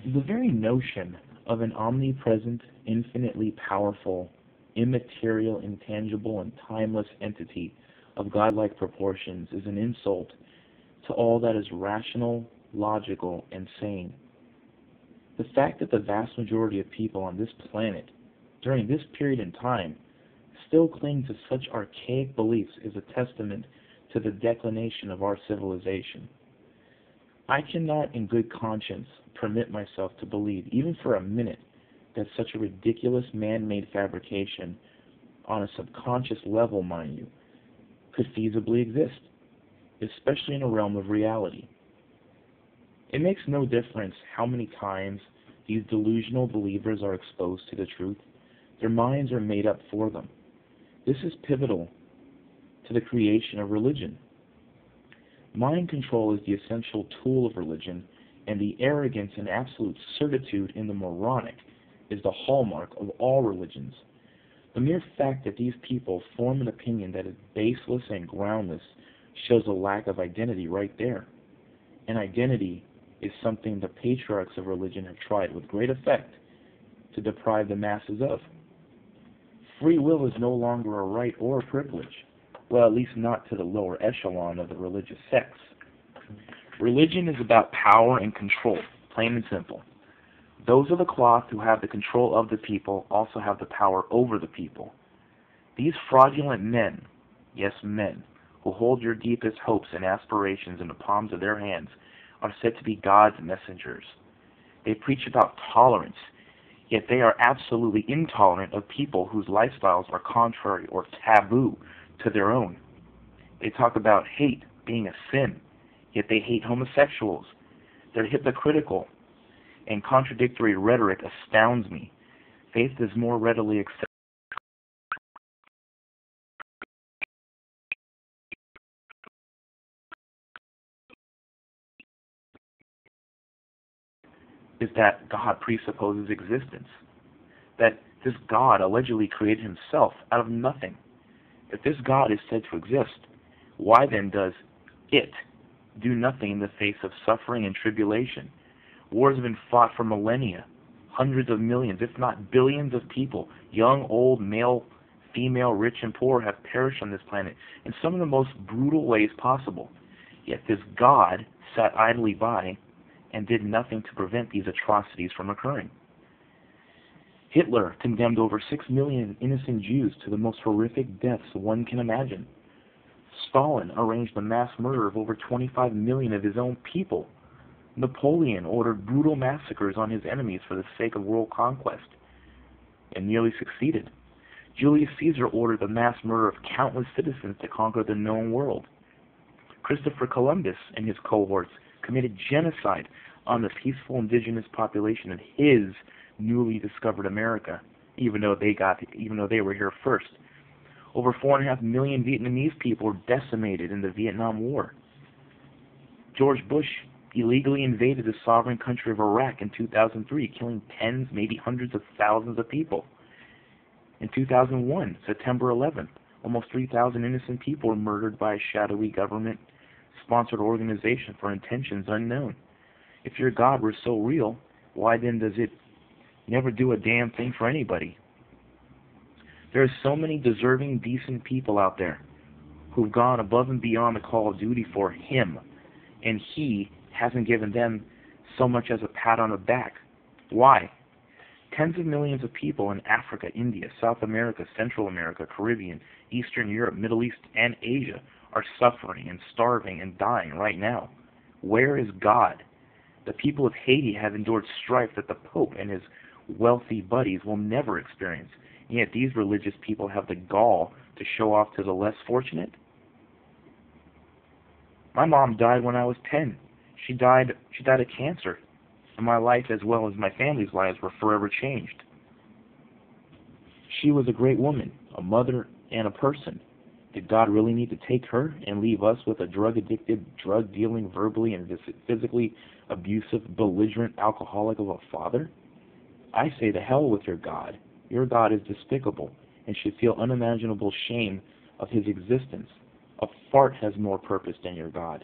The very notion of an omnipresent, infinitely powerful, immaterial, intangible, and timeless entity of godlike proportions is an insult to all that is rational, logical, and sane. The fact that the vast majority of people on this planet, during this period in time, still cling to such archaic beliefs is a testament to the declination of our civilization. I cannot in good conscience permit myself to believe, even for a minute, that such a ridiculous man-made fabrication, on a subconscious level, mind you, could feasibly exist, especially in a realm of reality. It makes no difference how many times these delusional believers are exposed to the truth. Their minds are made up for them. This is pivotal to the creation of religion. Mind control is the essential tool of religion, and the arrogance and absolute certitude in the moronic is the hallmark of all religions. The mere fact that these people form an opinion that is baseless and groundless shows a lack of identity right there. And identity is something the patriarchs of religion have tried with great effect to deprive the masses of. Free will is no longer a right or a privilege. Well, at least not to the lower echelon of the religious sects. Religion is about power and control, plain and simple. Those of the cloth who have the control of the people also have the power over the people. These fraudulent men, yes, men, who hold your deepest hopes and aspirations in the palms of their hands are said to be God's messengers. They preach about tolerance, yet they are absolutely intolerant of people whose lifestyles are contrary or taboo to their own. They talk about hate being a sin, yet they hate homosexuals. Their hypocritical and contradictory rhetoric astounds me. Faith is more readily accepted is that God presupposes existence, that this God allegedly created himself out of nothing. If this God is said to exist, why then does it do nothing in the face of suffering and tribulation? Wars have been fought for millennia. Hundreds of millions, if not billions of people, young, old, male, female, rich, and poor, have perished on this planet in some of the most brutal ways possible. Yet this God sat idly by and did nothing to prevent these atrocities from occurring. Hitler condemned over 6 million innocent Jews to the most horrific deaths one can imagine. Stalin arranged the mass murder of over 25 million of his own people. Napoleon ordered brutal massacres on his enemies for the sake of world conquest, and nearly succeeded. Julius Caesar ordered the mass murder of countless citizens to conquer the known world. Christopher Columbus and his cohorts committed genocide on the peaceful indigenous population of his newly discovered America, even though they were here first. Over 4.5 million Vietnamese people were decimated in the Vietnam War. George Bush illegally invaded the sovereign country of Iraq in 2003, killing tens, maybe hundreds of thousands of people. In 2001, September 11th, almost 3,000 innocent people were murdered by a shadowy government-sponsored organization for intentions unknown. If your God were so real, why then does it never do a damn thing for anybody? There are so many deserving, decent people out there who've gone above and beyond the call of duty for him, and he hasn't given them so much as a pat on the back. Why? Tens of millions of people in Africa, India, South America, Central America, Caribbean, Eastern Europe, Middle East, and Asia are suffering and starving and dying right now. Where is God? The people of Haiti have endured strife that the Pope and his wealthy buddies will never experience, and yet these religious people have the gall to show off to the less fortunate? My mom died when I was 10. She died of cancer, and my life as well as my family's lives were forever changed. She was a great woman, a mother, and a person. Did God really need to take her and leave us with a drug-addicted, drug-dealing, verbally and physically abusive, belligerent alcoholic of a father? I say to hell with your God. Your God is despicable and should feel unimaginable shame of his existence. A fart has more purpose than your God.